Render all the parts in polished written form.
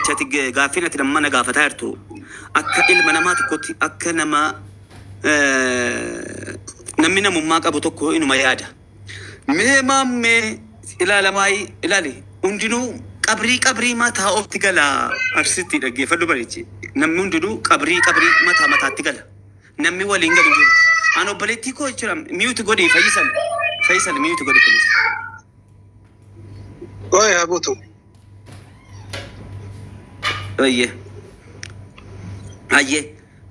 جاتي غافينة لما أنا غافتارتو أكا المنامات كوتي أكا نما نمينا مماك أبو توكو إنو ما يادا مي إلا لماي إلا لي أندنو قبري ما تا أوبتيكالا أرسيتي دقي فلو بريتي نمي أندنو قبري ما تا تيكالا نمي ولينغا أندنو أنا بلتي كو يشرم ميوت غودي فيصل ميوت غودي بليز وي أبوتو أيه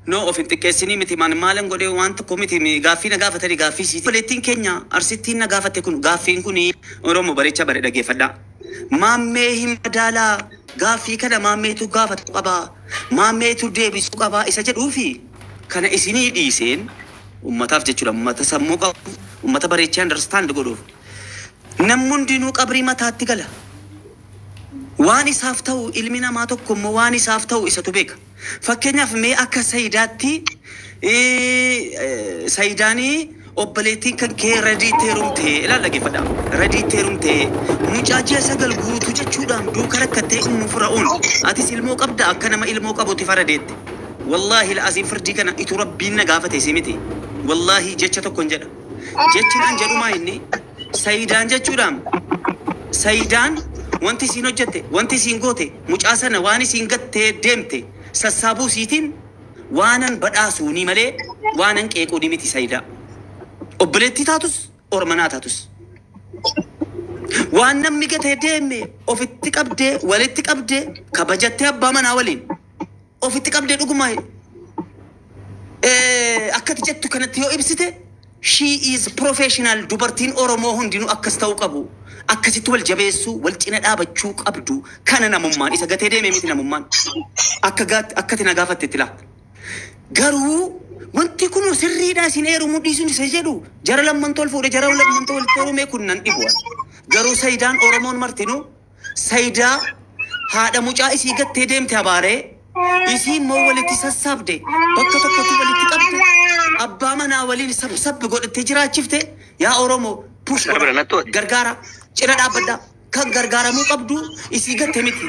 نو أوفين تكسيني متي مان مالن غودي وانت كوميتي مي غافينا غافتري غافي سي بلتين كينيا أرسيتين غافته كون غافين كوني أورومو بريتشا بري دقي فدا مامي هم دالا غافي كذا مامي تو غافت قبا مامي تو ديبس قبا إسجد وفي كان إسيني ديسين ummataaf jechuudha ummata sammuu qabu ummata bareechee understand godhuuf namni dinuu qabrii mataatti gala waan isaaf ta'u ilmi namaa tokko immoo waan isaaf ta'u isatu beeka fakkeenyaaf mee akka sayidaatti sayidaanii obboleettiin kan kee radiiteerumtee ilaala geeffadha radiiteerumtee mucaajii sagal guutuu jechuudhaan duuka rakkattee inni fura'uun atis ilmoo qabda akka nama ilmoo qabuuti faradeetti wallahi alazim firdii kana itu rabbiin nagaafate simiti wallahi jecha tokkon jedha jechaan jedhuma inni sayidaan jechuudhaan sayidaan wanti siin hojjette wanti siin goote mucaa sana waan siin gattee deemte sassaabuu siitiin waanan badhaasuuni malee waanan qeequu miti sayidaa obboleettii taatus ormanaa taatus waan namni gatee deeme ofitti qabdee walitti qabdee kabajattee abbaa manaa waliin ofitti qabdee dhugumaa akkati jettu kanatti yoo ibsite she is professional dubartiin Oromoo hundinuu akkas ta'uu qabu akkasitti wal jabeessuu wal cina dhaabachuu qabdu kana namummaan isa gatee deemee miti namummaan akkati na gaafattetti laata garuu wanti kun sirriidhaa isin eerumuu dhiisuun isa jedhu jara lamman tol fuudhe jara lamman tol torumee kun nan dhibu garuu sayidaan Oromoon martinuu sayidaa haadha mucaa isii gattee deemte habaaree isiin moo walitti sassaabde bakka tokkotti walitti qabde abbaa manaa waliin sabbi godhattee jiraachifte yaa Oromoo push gargaara cina dhaabbadhaa kan gargaaramuu qabdu isii gatte miti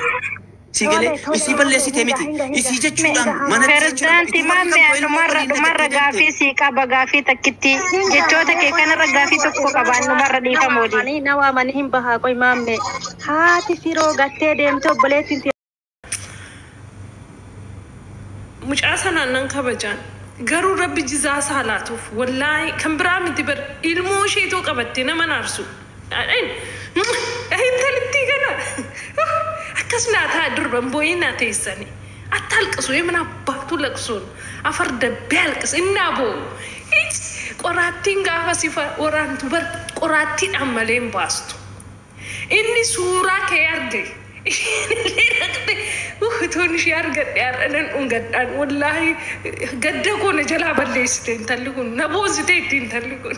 sigale isii balleessite miti isii jechuudhaan mana Ferdanti mamme marra gaafii si qaba gaafii takkitti jechoota kee kanarra gaafii tokko qabaan marra dhiifamoodi nawa mani hin bahaa qoy mamme haati firoo gattee deemte obboleettiin mucaasana nan kabajan garuu rabbi jizaa salaatuuf wallahi kan biraa miti bar ilmoo sheetoo qabatte nama naarsu intalitti kana akkas naataa durban booyinaa teessani attalqisu yemin abbaatu laqsuun afar dabbee alqis innaa boo qoraattiin gaafa sifa waraantu bar qoraattiidhaan malee hin baastu inni suuraa kee arge توني شيار قد يارن ونقدان والله قد يكون جلا بليستين تلقون نبوزتين تلقون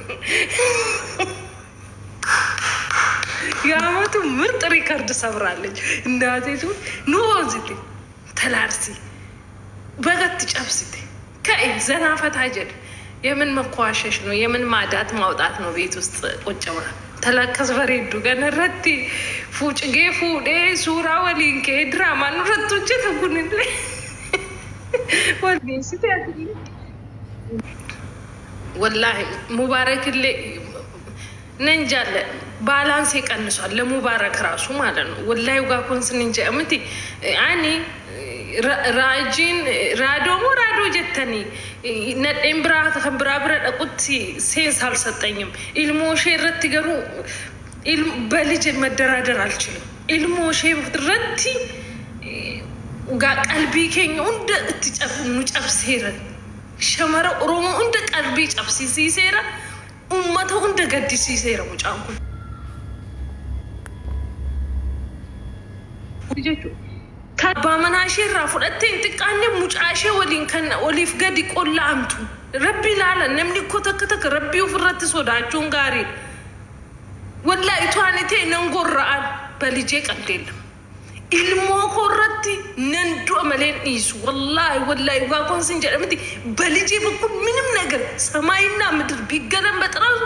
يا ما تمرت ريكارد صبرالج ناديتو نوزتي تلارسي بغت تجابستي كاي زنافة هاجر يمن مقواشش نو يمن معدات موضات نو بيتوست قجورا تلاكز فريدو كان رتي فوج جيفو ده سورة ولين كه دراما نرتو جت بقولين له والله ستي والله مبارك اللي ننجال بالانس يكنسوا على مبارك راسه مالن والله يوقع كونس ننجا أمتي يعني راجين رادو جتني نتمبرا خبرا برا أقطي سينس هال ستينيم الموشي رتيجرو بلج المدرادر على الموشي رتي وقال قلبي كين عند تجاب نجاب سيرة شمرة روما عند قلبي جاب سيرة أمته عند قد سيرة مجاهم كابامنا شيء رافضتين تكاني مجاشة ولين كان وليف قد يقول لامتو ربي لا نملي كتك ربي وفرت صدا جونغاري ولا إتواني تين نقول رأى بليجيك أدين ilmoo korratti nan du'a maleen dhiisu wallahi waan sinjaa miti balijee bakku minim nagar samaayinaa midir biggalan baxraasu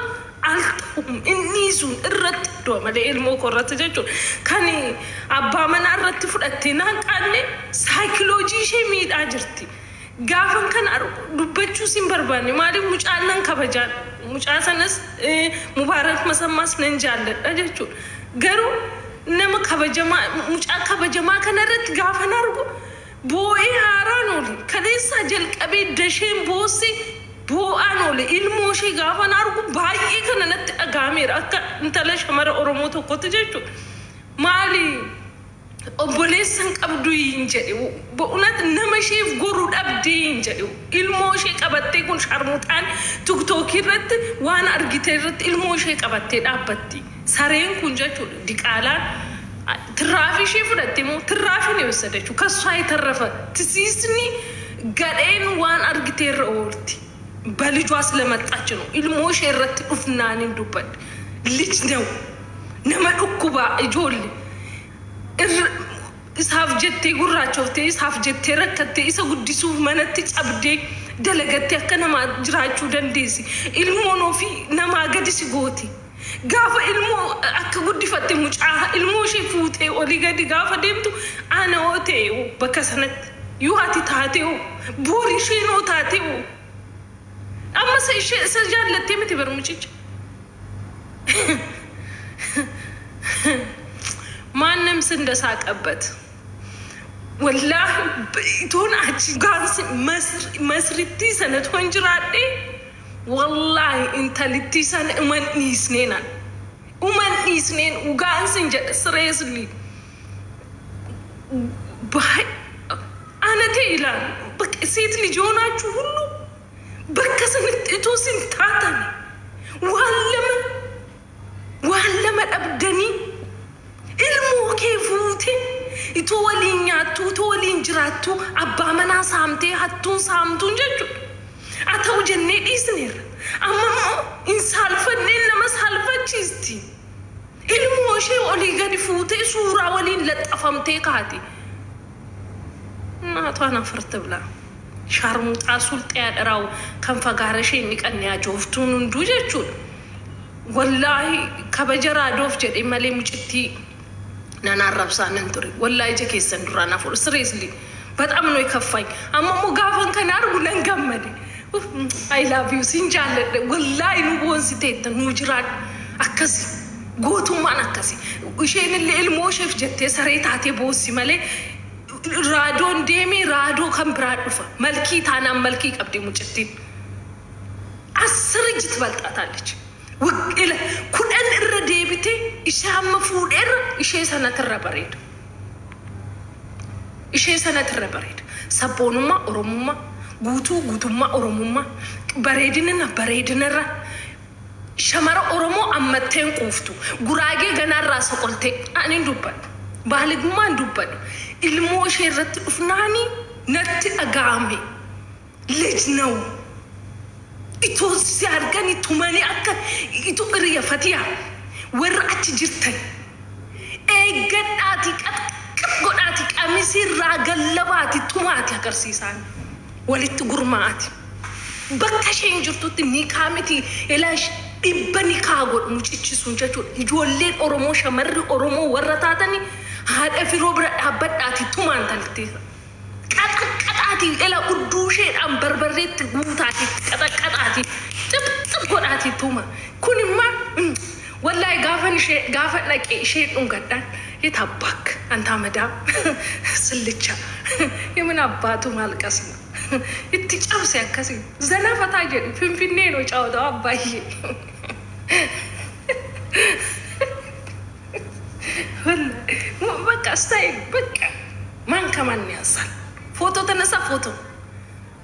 alta'um inni sun irratti do malee ilmoo korratti jechuun kan abbaa manaa irratti fudhattee naanqaanne saayikoloojii ishee miidhaa jirti. Gaafan kan dubbachuu sin barbaanne maaliif mucaan nan kabajaan mucaa sanas Mubaarak Masammaas nan jaalladha jechuudha. Garuu nama kabajamaa mucaa kabajamaa kanarratti gaafan argu boo'ee haaraan oli kaleessaa jalqabee dasheen boosse boo'aan oli ilmoo ishee gaafan argu baay'ee kana natti dhagaameera akka intala shamara Oromoo tokkotti jechuudha. Maali obboleessan qabdu hin jedhu bo'uunat nama isheef goruu dhabdee hin jedhu ilmoo ishee qabattee kun sharmuutaan tiktookii irratti waan argite irratti ilmoo ishee qabattee dhaabbatti. Sareen kun jechuudha diqaalaan tiraafi ishee fudhatte moo tiraafi ne wessadachu kassaa itarrafa tisiisni gadheen waan argite irra oolti. Balijwaas lamaxaach ነው ilmoo ishee irratti dhufnaan hin dubbadde. Lij ነው nama dhukkubaa ijoollee isaaf jettee gurraachoftee isaaf jettee rakkattee isa guddisuuf manatti cabdee dalagattee akka namaa jiraachuu dandeessi. Ilmoon ofii namaa gadi si gooti. Gaafa ilmoo akka guddifatte mucaa ilmoo ishee fuutee olii gadi gaafa deemtu ana ootee bakka sanatti yoo ati taatee boori ishee noo taatee amma isa jaallattee miti barmuchicha. ማንም እንደሳቀበት ወላሂ በኢቶናች ጋንስ መስሪቲ ሰነት ወንጅራዴ ወላሂ እንተልቲ ሰነ ኡመን ኢስኔን ጋንስ እንጀ ስሬስሊ ባይ አነቴ ይላል በቃ ሴት ልጅ ሆናችሁ ሁሉ በከሰነት ኢቶስን ታታን ዋለመ አብደኒ ilmoo kee fuute itoo waliin nyaattu itoo waliin jiraattu abbaa manaa saamtee hattuun saamtuun jechuudha. Haa ta'u jennee dhiisneerra amma immoo hin saalfanneen nama saalfachiisti. Ilmoo ishee olii gadi fuutee suuraa waliin laxxafamtee kaati. Naatoon afarta bilaa sharmuuxaa sulxee adharaawu kan fagaara ishee inni qannee ajooftuun hunduu jechuudha. Wallaahi kabaja raadoof jedhee malee mucittii ናና ረብሳንን ጥሪ ወላሂ ጀኬሰን ዱራና ፎር ስሬስሊ በጣም ነው ይከፋኝ አማሙ ጋፈን ከናርጉ ለንገመደ አይ ላቭ ዩ ሲንጃለ ወላሂ ነው ወንሲቴት ሙጅራድ አከሲ ጎቱማን አከሲ እሺን ለልሞሽፍ ጀቴ ሰሬታቴ ቦሲ ማለ ራዶን ዴሚ ራዶ ከምብራዱፋ መልኪ ታና መልኪ ቀብዲ ሙጭቲ አስርጅ ትበልጣታለች وقيل كلن الرديبتي إشام مفودير إشي سنة الربريد إشي سنة الربريد سبونما أرومما غوتوما أرومما بريدنا بريدنا شمر أرومو أمتين قوفتو غراغي غنا راس قلتي أني ندوبد بالغ ما ندوبد الموشي رت افناني نت اغامي لجنو إتو سيارغاني توماني أكا إتو قرية فتيا ورأت جرتن قداتي قداتي قميسي راغلباتي توماتي أكرسيسان ولت غرماتي بكاشين جرتو تني كامتي إلاش إبني كاغور مجيتشي سنجاجو يجولين أورومو شمر أورومو ورطاتني هذا في روبر أبداتي تومان تلتي قطعتي إلى أدوشي أم بربريت بوتاتي قطعتي تب قطعتي توما كوني ما والله غافن لك شيء نقدر يتابك أنت مدام سلتشا يمن أباتو مالك أسمع يتجاوب سيكاسي زنا فتاجر في النين وجاود أباهي والله بقى ستايل بقى من كمان يصل فوتو تنسى فوتو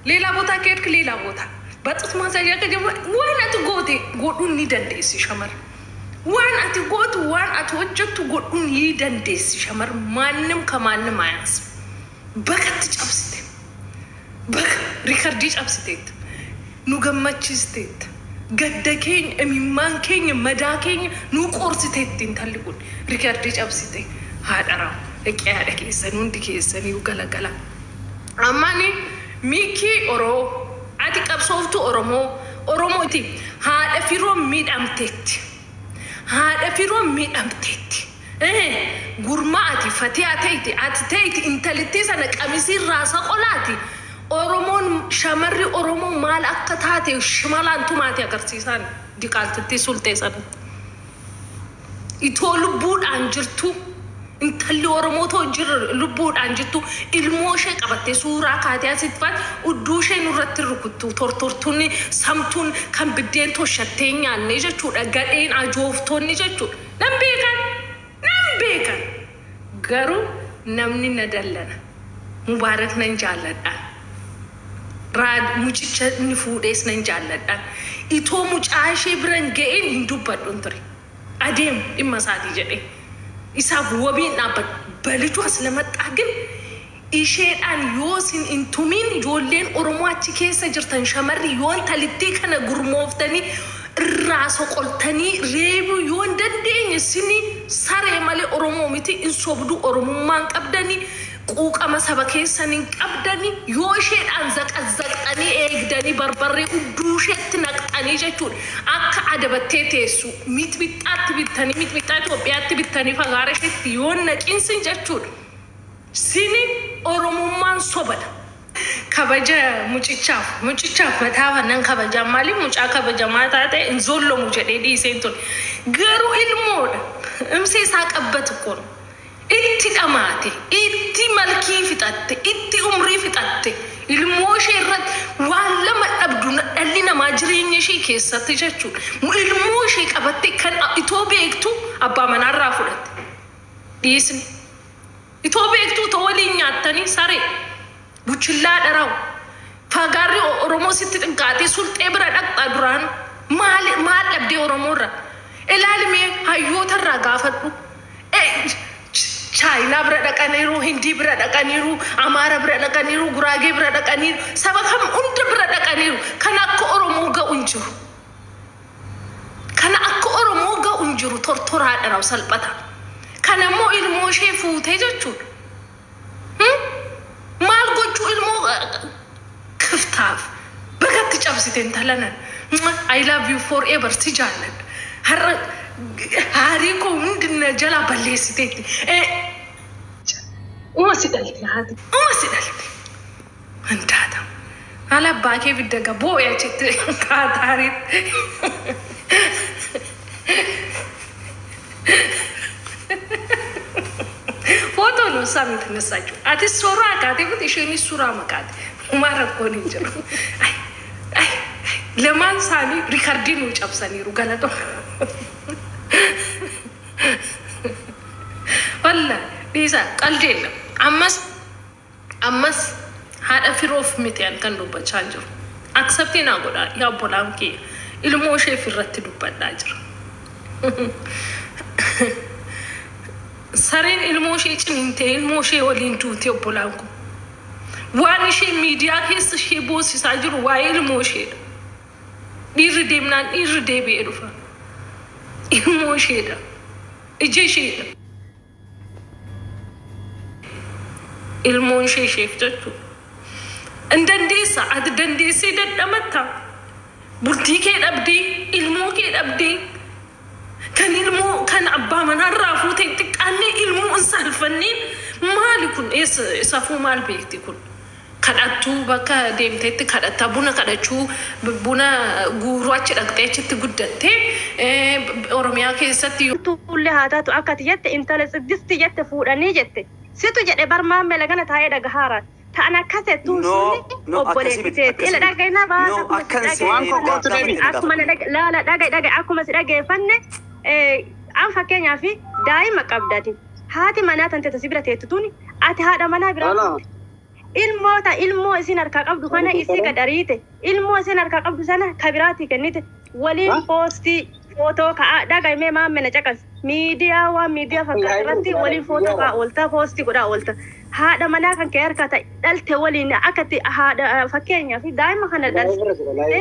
ليلا بوتا كيرك ليلا بوتا بس ما زي كده وين أتقودي قولون ندندس شمر وين أتقود وين أتوجد تقولون يدندس شمر مانم كمان ما يصل بقى تجاوب ستي بقى ريكارديش أبستيت نوجمتش ستيت قدكين أميمان كين مداكين نوكورستيت تنتلقون ريكارديش أبستيت هذا رام هذا كيسان وندي كيسان يوكلا أماني ميكي أورو عادي كابسوفتو أورومو تي هذا في روم ميد أمتت هذا في روم ميد أمتت غرماتي فتياتي أتتيتي إنتلتي سنك أمسير راسا قولاتي أورومون شمري أورومون مال أكتاتي وشمالان توماتي أكرسيسان دي قالتتي سلطي سنة يتولو بود أنجرتو انت اللي ورموتو جر لبود أنجرتو الموشة قبتي سورة كاتيا ستفات ودوشة نورت الركوتو تورتوني سامتون كان بدين تو شتين يعني جاتو أجرين أجوفتون جاتو نمبيكان غارو نمني ندلنا مبارك ننجالنا راد مجتشت نفوديس ننجالنا إتو مجاشي برنجين هندو بدونتري أديم إما سادي جدي إساف وبين نابد بلجوا سلامت أجن إيشين أن يوسين إنتومين جولين أروماتي كيس جرتن شمر يون تلتي كنا غرموفتني راسو قلتني ريبو يون دندين سني ساري مالي أروموميتي إن صوبدو أرومومان أبداني كوك أما سبكي سنين أبداني يوشين أنزك أني إيقداني بربري ودوشت نقطاني جاتون أكا عدبتي تيسو ميت بيتات وبيات بيتاني فغارشت يون نجنسين جاتون سيني أرومومان صوبدا كبجة مجيشاف متاوى نان كبجة مالي مجا كبجة ماتاتي انزولو مجدي دي سينتون غيرو المود امسي ساك أبتكون إنتي أماتي إنتي ملكي فتاتي إنتي عمري فتاتي الموشي رد ولا ما أبدونا اللي ما جريني شيء كيسة تجتشو الموشي كبتي كان إتوبي إكتو أبا من الرافلت ديسني إتوبي إكتو تولي نياتني ساري بوشلا دراو فغاري أورومو ستتنقاتي سلط إبرا دقا دران مال أبدي أورومورا إلالمي هايوتا الرقافتو China berada kaniru, Hindi berada kaniru, Amara berada kaniru, Gurage berada kaniru, sabakam unta berada kaniru. Karena aku Oromo ga unjuru. Karena aku Oromo ga unjuru tortora darau salpata. Karena mo ilmu shefu tejacu. Mal gocu ilmu kiftaf. Bagat ticabsi tentalanan. I love you forever sijalan. هاريكو مندنا جلا بالليستي وما سدلتي هذا وما سدلتي انت هذا على باكي بدك بو يا جت كاتاري فوتو لو سامي تنساجو اتي سورا كاتي بتشيني سورا مكات ما ركوني جرو اي لما سامي ريكاردينو جابساني روغالاتو والله بيزا قلدينا أمس هذا في روف متيان كان دوبا تشانجر أكسبتينا قولا يا بولانكي الموشي في الرت دوبا داجر سارين الموشي تنتين الموشي ولين توتي بولانكو واني شي ميديا كيس شي بوسي ساجر واي الموشي يردي منان يردي بيروفا الموشي ده إجيشي ده الموشي شيفتو اندنديسا عد دنديسي دمتا بلتيكي أبدي الموكي أبدي كان أبا من الرافو تنتك أني المو إنسان الفنين مالكن إسافو مال بيكتكن kadatu baka demte kadata buna kadachu buna guru achi dhaqxeechi guddatte oromiyaa keessatti tulle haataatu akkati jette intala siddisti jette fuudhanii jette situ jedhe barmaan melagana taa'ee dhagahaara ta'an akkase tuusuni obboleessiteeti ila dhagaynaa akkuma laala dhagay akkuma si dhageeffanne an fakkeenyaa fi daa'ima qabdati haati manaa tante tasibira teettutuni ati haadha manaa biraa ilmoo isin harkaa qabdu kana isii gadariite ilmoo isin harkaa qabdu sana kabiraati kennite waliin poostii footoo ka'a dhagaymee maammena caqas miidiyaa fakkaarratti waliin footoo ka'a oolta poostii godhaa oolta haadha manaa kan kee harkaa ta'e dhalte waliin akkatti haadha fakkeenyaa fi daa'ima kana dhalte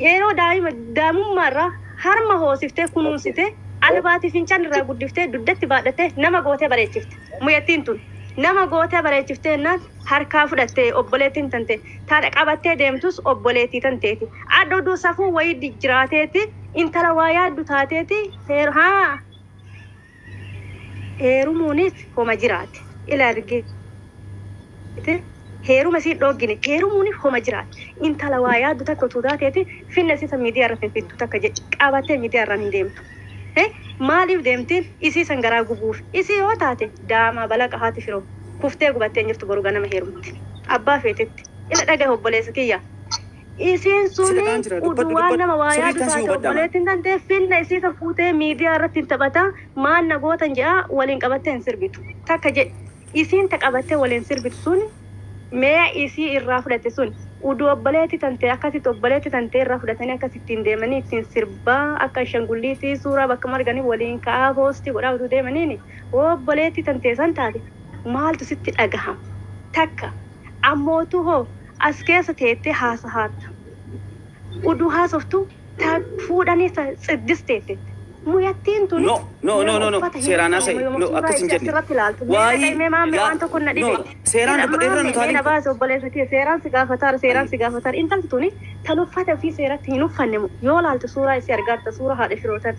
yeroo daa'imummaarraa harma hoosiftee kunuunsitee albaati fincaan irraa guddiftee duddatti baadhattee nama gootee bareechifte muyyattiin tun nama gootee bareechiftee naan harkaa fudhattee obboleettiin tante taadha qabattee deemtus obboleettii tanteeti adda safuu wayii jiraateeti intala waa yaaddu taateeti heerumuunis homa jiraate ila argee heeruma si dhoggine heerumuunis homa jiraate intala waa yaaddu takka tuutaateeti finna sisa miidiyaa irra fittu takka jedhi qabattee miidiyaa irra hin deemtu maaliif deemtiin isii sangaraa gubuuf isii yoo taate daamaa balaqa haati firoo kuftee gubattee jirtu boru ganama heerumti abbaa feetetti ila dhagaa obboleessa kiyya isiin suni uduwaan nama waa yaadu taate obboleettiin tantee finna isii san fuutee miidiyaa irratti hin taphataa maan nagootan jedhaa waliin qabattee hin sirbitu takka jedhi isiin ta qabattee waliin sirbitu suni mee isii irraa fudhatte sun udu obboleetti tantee akkasitti obboleetti tantee irraa fudhatanii akkasittiin deemanii ittiin sirbaa akka shangulliitii suuraa bakka marganii waliin ka'aa poostii godhaa utuu deemaniini obboleetti tantee san taate maaltu sitti dhagahama takka ammootu hoo as keessa teettee haasahaata udu haasoftu fuudhanii tsiddis teette muyattiin tuni no seeraanaa se no akkasin jedhe waan tokko na dhibe seeraan dubbadheerra nu taaliin baase obboleessati seeraan si gaafataara intalti tuni tan uffata ofii seeratti hin uffanne yoo laaltu suuraa isii argaarta suuraa haadha firootan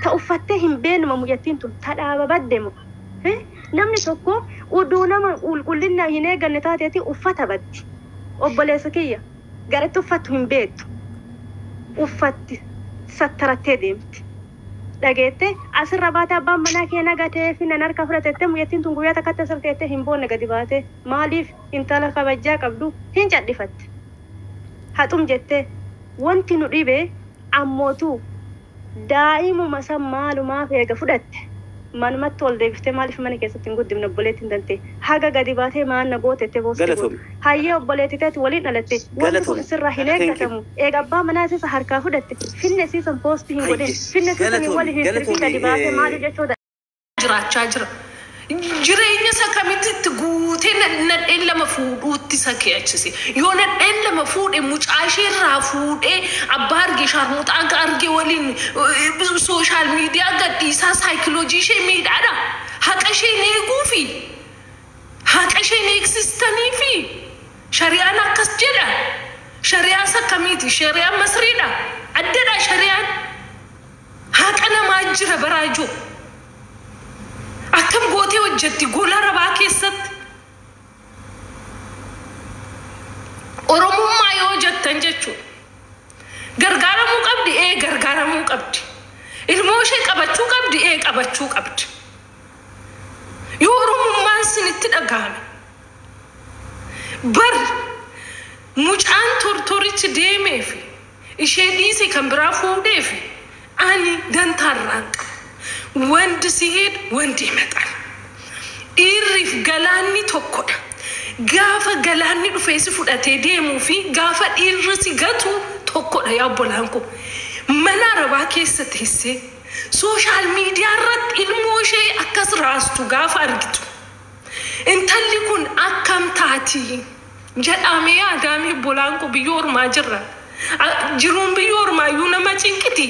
ta uffattee hin beenuma muyyattiin tun ta dhaaba baddemu namni tokko uduu nama qulqullina hin eeganne taateeti uffata baddi obboleessa kiyya garatti uffattu hin beektu uffatti sattarattee deemti dhageette asirra baatee abbaan manaa kee nagatee fi nan harka fudhatettee muyyattiin tun guyyaa takkatti asirteettee hin boonne gadi baatee maaliif intala kabajjaa qabdu hin cadhifatte haxum jettee wanti nu dhibe ammootu daa'imuma san maalumaaf eega fudhatte manumatti ol deebiftee maaliif mana keessatti hin guddifne obboleettiin tantee haga gadi baatee maanna gootettee boostii hayyee obboleettii teetti waliin dhalatte wanti kun sirraa hin eeggatamu eega abbaa manaa isa harkaa fudhatte finne siisan poostii hin godhin finne siisan waliin hin sirbii gadi baatee maali jechuudha. Jiraachaa jira. Jireenya isa kamitti guutee nadheen lama fuudhuutti isa keechise yoo nadheen lama fuudhe mucaashee irraa fuudhee abbaa argee sharmuuxaa akka argee waliin sooshaal miidiyaa gadhiisaa saayikoloojii ishee miidhaadha haqa isheen eeguufi haqa isheen eegsistanii fi shari'aan akkas jedha shari'aan akkamiiti shari'aan masriidha addadha shari'aan haqa namaa jira baraajoo akkam gootee hojjetti gola rabaa keessatti oromummaa yoo jettan jechuudha gargaaramuu qabdi gargaaramuu qabdi ilmoo ishee qabachuu qabdi qabachuu qabdi yoo oromummaan sinitti dhagahame bar mucaan tortorichi deemeefi ishee dhiisee kan biraa fuudheefi ani dantaarraan wandi siheed wandi metal irrif galaanni tokkodha gaafa galaanni dhufeesi fudhatee deemuu fi gaafa irrisi gatu tokkodha yaa bolaanko mana rabaa keessa teessee sooshaal miidiyaa irratti ilmoo ishee akkas raastu gaafa argitu intalli kun akkam taati jedhamee yaadamee bolaanko biyya ormaa jirra jiruun biyya ormaayyuu nama cinqiti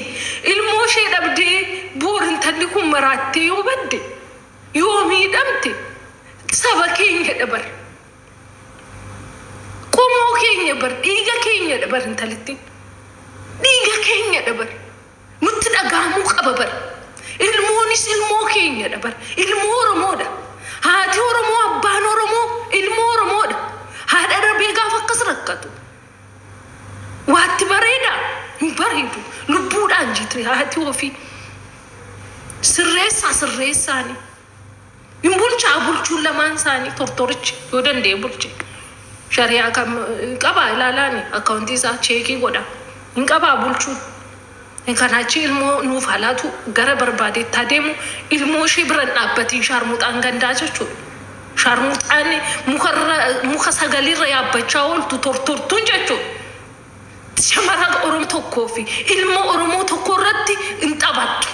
ilmoo ishee dhabdee boor intalli kun maraattee yoo badde yoo miidhamte saba keenya dabar qomoo keenya bar dhiiga keenya dabar intalittiin dhiiga keenya dabar nutti dhagahamuu qaba bar ilmoonis ilmoo keenya dabar ilmoo oromoodha haati oromoo abbaan oromoo ilmoo oromoodha haadha darbee gaafa akkas rakkatu waatti bareeda hin bareedu lubbuudhaan jirti haati ofii sirreessaani hin bulchaa bulchuun lamaan isaanii tortorichi yoo danda'e bulche shari'aa kam qabaa ilaalaani akkaawuntii isaa cheekii godha hin qabaa bulchuun kanaachi ilmoo nuuf haalaatu gara barbaadeettaa deemu ilmoo ishee biran dhaabbatiin shaarmuuxaan gandaa jechuudha shaarmuuxaan muka sagalirra yaabbachaa ooltu tortortuun jechuudha shamara oromoo tokkoo fi ilmoo oromoo tokko irratti hin taphattu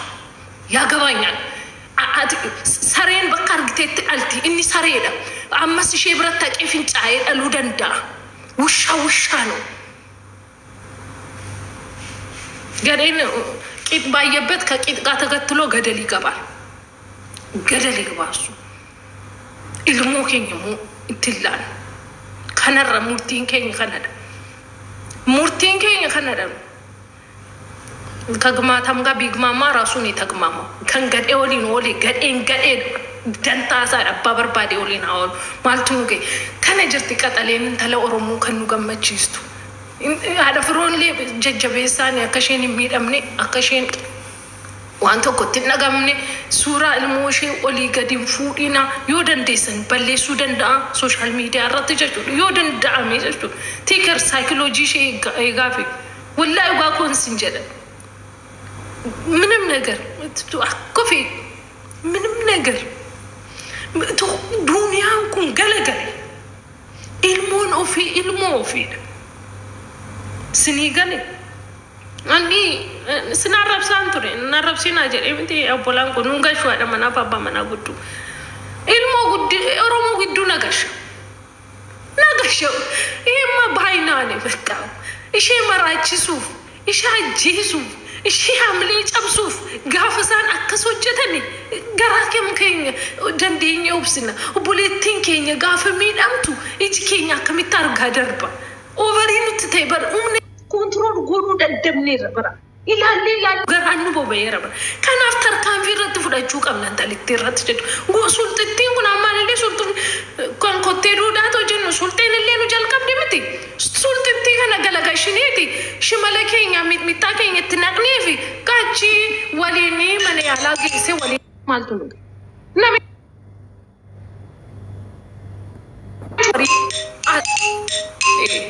yaa gabaanyaan sareen bakka argiteetti dhalti inni sareedha ammas ishee biratti haqee fincaa'ee dhaluu danda'a wushaano gadeen qix baay'eበት ከቂጥ ጋር ተከትሎ ገደል ይገባል እሱ ilmoo keenya ittillaan kanarra murtiin keenya kanadha murtiin keenya kanadha kagmaatam ga bigmama rasuni tagmama kan gadee waliin wali gadee dantaasa abba barbaade waliin awol maaltunuge kana jirti qaxaleen tala oromoo kan nu gammachiistu hada firoonlee jajjabeessaan akkasheen miidhamne akkasheen waan tokkotti nagamne suuraa ilmoo ishee olii gadi fuudhina yoo dandeessan balleessuu danda'a social media irratti jechuudha yoo danda'ame jechuudha tiker psychology ishee eegaafi wallahi ugaa koonsin jedha ምንም ነገር አኮፊ ምንም ነገር ዱንያን ኩን ገለገለ ኢልሞን ኦፊ ኢልሞ ኦፊ ስኒገለ አንዲ ስናረብ ሳንቱሬ እናረብ ሲናጀር ኤምቲ አቦላን ኮ ኑንጋሽ ዋዳ መናፋባ መናጉዱ ኢልሞ ጉድ ኦሮሞ ጉዱ ነገሽ ይሄማ ባይናኔ በቃ እሺ መራቺ ሱፍ እሺ አጂሱ إشي عملي أبصوف قافزان أكسوجتني قراكم كينيا دنديني أوبسنا وبوليتين كينيا قاف مين أمتو إيش كينيا كمي تارجع دربا أوفرينو تتبر أمني كنترول قولوا دندمني ربنا إلا اللي لا قرانو بوبي ربنا كان أفتر كان في رد فلا جوك أمنا تالك تيرات جد وسلطتين كنا عمال اللي سلطن كان كتيرو داتو جنو سلطين اللي نجال كم دمتي سلطتين أنا قلقا شنيتي شمالكين يا ميتاكين يتنقني في كاتشي وليني من يعلاقي سي ولي مالتو نوغي نامي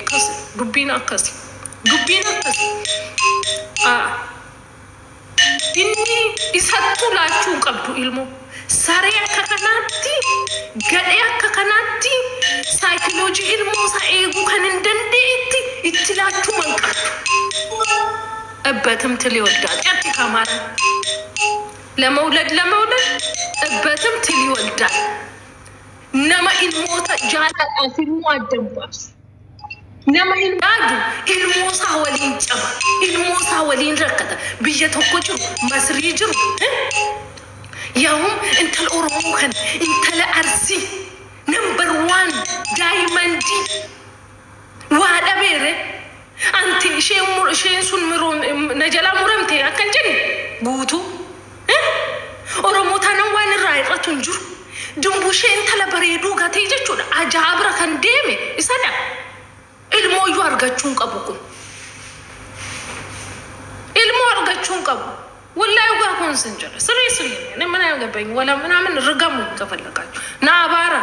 كسي ربينا كسي إني إساتو لاتشو قبضو إلمو ساريا كاكاناتي غديا كاكاناتي سايكولوجي إلمو سايغو كانندندي إتلاتشو منقبضو أبتم تلي ولدات أبتي كامارا لمولد أبتم تلي ولدات نما إلمو تجالا أفلمو الدنباس نما الموسى ولين جبا الموسى ولين ركض بيجتو كجو مصري جرو يوم انت الأورومو كان انت الأرسي نمبر 1 دايماندي وهذا بيري أنت شيء سن مرون نجلا مرمتي أكن جني بوتو أورومو تنوان الرائقة تنجر جنبو شيء انت لبريدو غتي جتشو أجابرا كان ديمي إسادا ilmo yu argachun qabukum ilmo argachun qabu wallahi uga kon sanjara siri ne mana gabay wala mana man rigamu kafallakachu na bara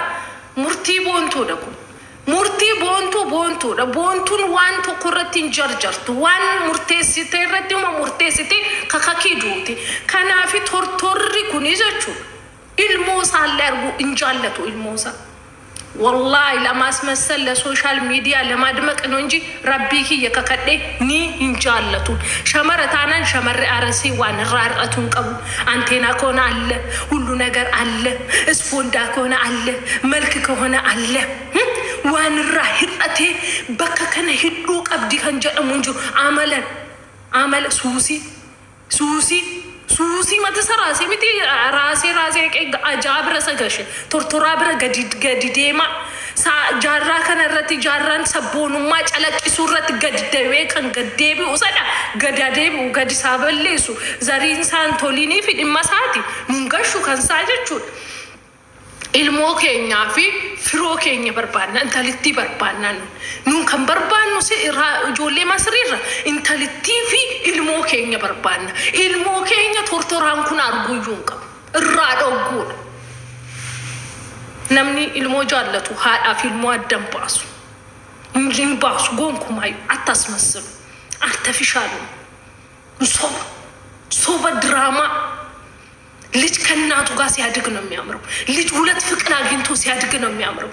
murti bonto da ku murti bonto da bontun wanto kuratin jarjartu wan murtesite radima murtesite kakaki duti kana fi tortorri kunizachu ilmo sallargu injallatu ilmosa والله لما اسمسل لسوشال ميديا لما دمك نونجي ربيكي يككدي ني انجالتون شمرتانا شمر ارسي وان رارقتون قبو انتينا كونا الله كل نجر الله اسفوندا كونا الله ملك كونا الله وان راهقتي بكا كان هدو قبدي كان جدمونجو عمل سوسي ما تسراسي متي راسي أجاب رسقش ترترا برا قدي ديما سا جارا كان الرتي جاران سبون ما على كسورة قدي كان قدي وصدا قدي وقدي سابل ليسو زارين سان توليني في المساتي منقشو كان ساجد ilmo keenya fi firo keenya barbaanna intalitti barbaanna nun kan barbaannu se ijoollee masriirra intalitti fi ilmo keenya barbaanna ilmo keenya tortoraan kun arguyyuun qabu irraa dhogguudha namni ilmo jaallatu haadhaa fi ilmoo addan baasu injin baasu gonkumayu attasmassalu artificialu soba drama ልጅ ከናቱ ጋር ሲያድግ ነው የሚያምረው ልጅ ሁለት ፍቅር አግኝቶ ሲያድግ ነው የሚያምረው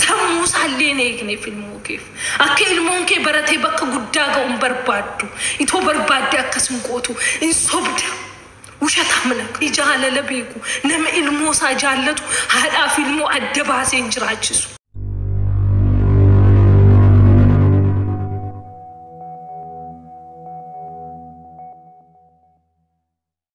ሰሙሳሌ ነኝ ፊልሙ ኬፍ አከልሞንኬ በረቴ በከ ጉዳጋው በርባዱ ኢቶ በርባዳ ከስንቆቱ እንሶብዳ ውሸታም ነው ይጃለ ለቤኩ ነም ኢልሞሳ ጃለቱ ሃዳ ፊልሙ አደባሴ እንጅራችሱ